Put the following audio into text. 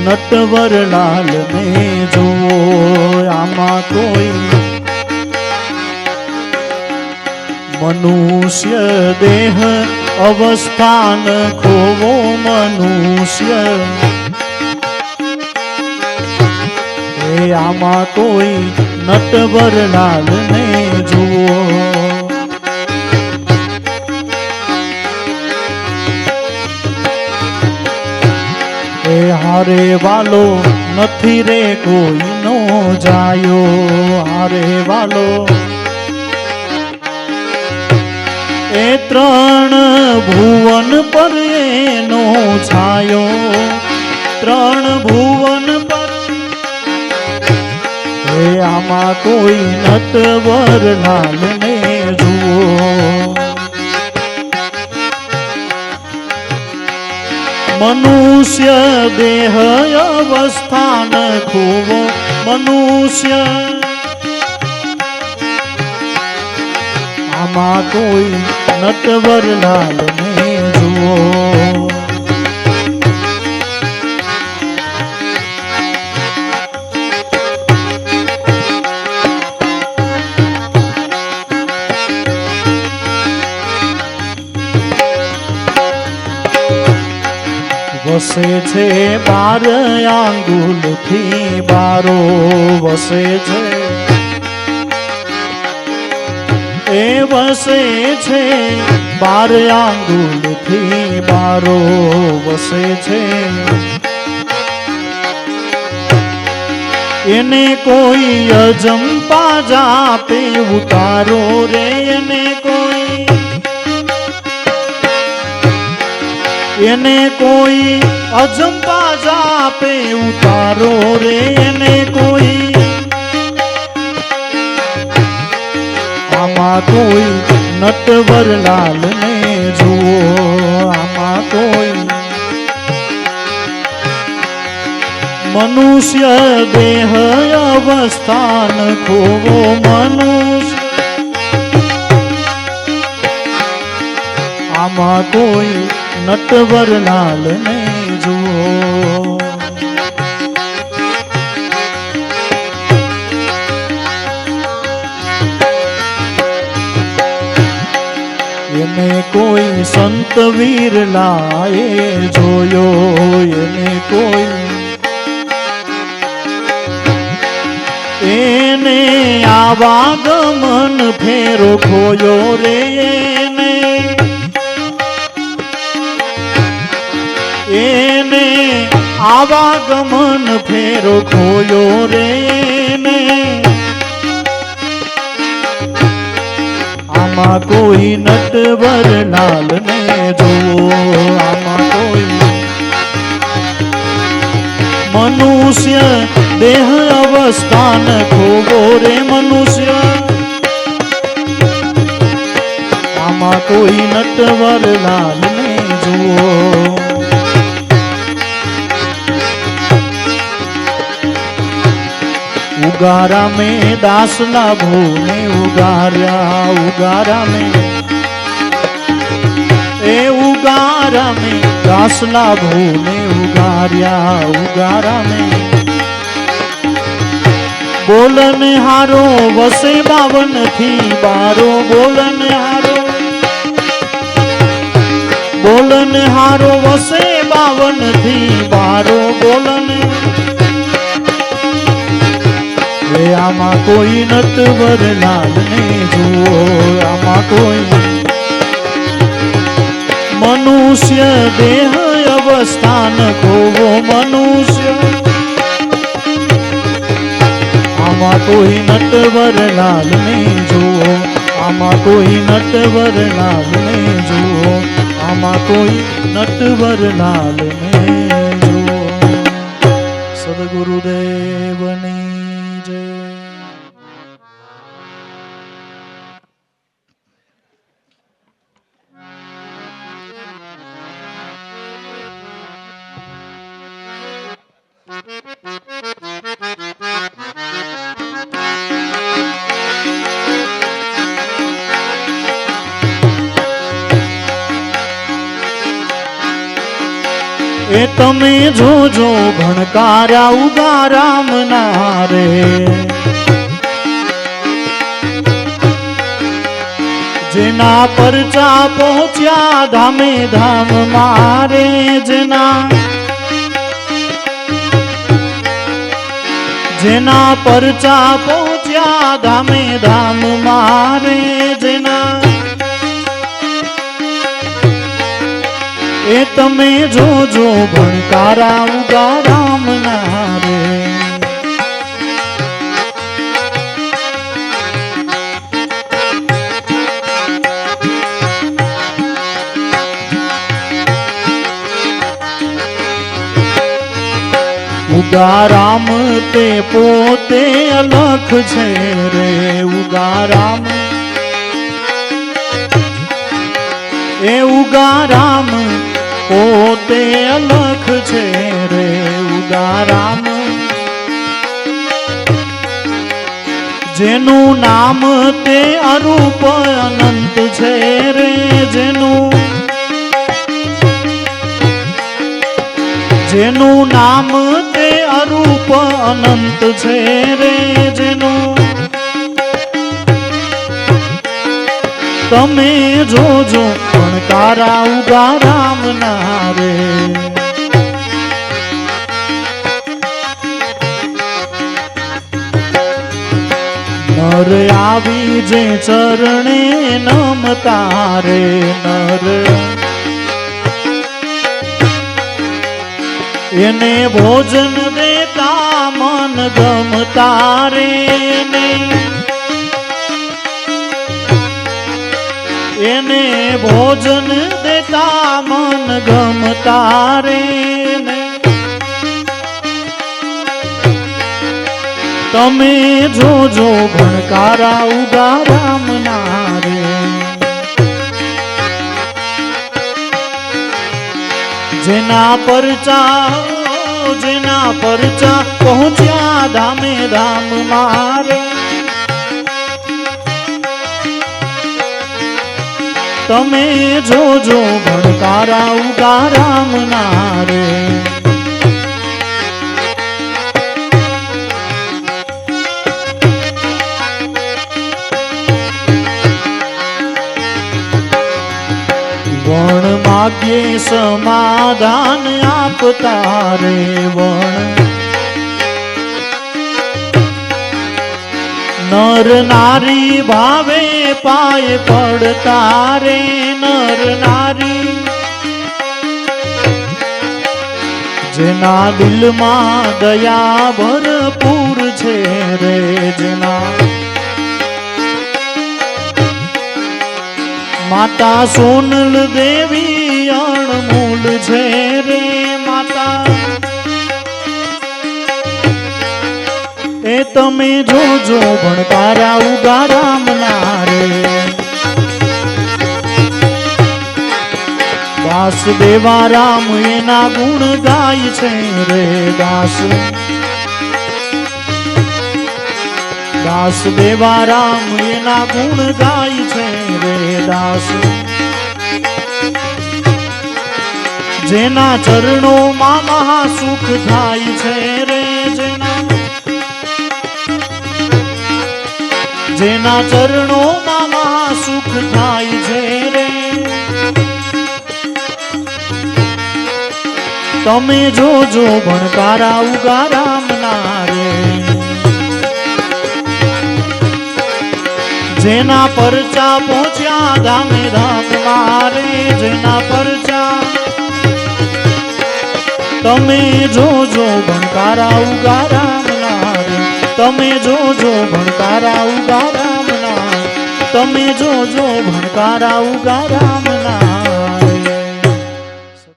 નટવરલાલ ને જુઓ. આમાં કોઈ મનુષ્ય દેહ અવસ્થાન ખોવો. મનુષ્ય આમાં કોઈ નટવરલાલ ને જુઓ. હારે વાલો નથી રે કોઈનો જાયો. હારે વાલો એ ત્રણ ભુવન પર એનો છાયો. ત્રણ ભુવન પર આમાં કોઈ નટવરલાલ ને જુઓ. મનુષ્ય દેહ અવસ્થાન ખોવો. મનુષ્ય આમાં કોઈ નટવરલાલ ને જુઓ. વસે છે 12 આંગુલથી બારો. વસે છે એ વસે છે 12 આંગુલથી બારો. વસે છે એને કોઈ અજંપા જાપે ઉતારો રે. એને કોઈ અજંપા જાપે ઉતારો રે. એને કોઈ આમાં કોઈ નટવરલાલ ને જુઓ. આમાં કોઈ મનુષ્ય દેહ અવસ્થાન ખોવો. મનુષ્ય આમાં કોઈ નટવરલાલ ને જુઓ. એને કોઈ સંત વીરલાએ જોયો. એને કોઈ એને આવાગમન ફેરો ખોયો રે. એને આવાગમન ફેરો ખોયો રે. આમાં કોઈ નટવરલાલ ને જુઓ. આમાં કોઈ મનુષ્ય દેહ અવસ્થાન ખોવો રે. મનુષ્ય આમાં કોઈ નટવરલાલ ને જુઓ. ઉગારા में દાસલા ભોને ઉગાર્યા. ઉગારા में દાસલા ભોને ઉગાર્યા. ઉગારા में બોલન હારો વસે 52 થી બારો. બોલન હારો વસે 52 થી બારો. બોલન આમાં કોઈ નટવરલાલ ને જુઓ. આમાં કોઈ મનુષ્ય દેહ અવસ્થાન ખોવો. મનુષ્ય આમાં કોઈ નટવરલાલ ને જુઓ. આમાં કોઈ નટવરલાલ ને જુઓ. આમાં કોઈ નટવરલાલ ને જુઓ. સદગુરુદેવની એ તમે જોજો ભણકાર્યા ઉગા રામ ના રે. જેના પરચા પહોંચ્યા ધામે ધામ મારે. જેના પરચા પહોંચ્યા ધામે ધામ મારે. એ તમે જોજો ભણકારા ઉગા રામ ના રે. ઉગા રામ તે પોતે અલખ છે રે. ઉગા રામ એ ઉગા રામ પોતે અલખ છે રે. ઉગા રામ જેનું નામ તે અરૂપ અનંત છે રે. જેનું નામ તે અરૂપ અનંત છે રે. તમે જોજો ભણકારા ઉગા રામ ના રે. નર આવી જે ચરણે નમતા રે. નર એને ભોજન દેતા મન ગમતા રે. એને ભોજન દેતા મન ગમતા રે. તમે જોજો ભણકારા ઉગા રામ ના રે. જેના પરચા પહોંચ્યા ધામે ધામ મારે. તમે જોજો ભણકારા ઉગા રામ ના રે. વણ માગે સમાધાન આપતા રે. નર નારી ભાવે પાય પડતા રે. નર નારી જેના દિલમાં દયા ભરપૂર છે રે. માતા સોનલ દેવી અણમૂલ છે રે. માતા એ તમે જોજો ભણકારા ઉગા રામ ના રે. દાસ દેવા રામ એના ગુણ ગાય છે રે. દાસ દેવા રામ એના ગુણ ગાય છે રે. જેના ચરણોમાં મહાસુખ થાય છે રે. જેના ચરણોમાં મહાસુખ થાય છે રે. તમે જોજો ભણકારા ઉગા રામ ના રે. જેના પરચા પહોંચ્યા ધામે ધામ મારે. જેના પરચા તમે જોજો ભણકારા ઉગા રામ ના રે. તમે જોજો ભણકારા ઉગા રામ ના. તમે જોજો ભણકારા ઉગા રામ ના.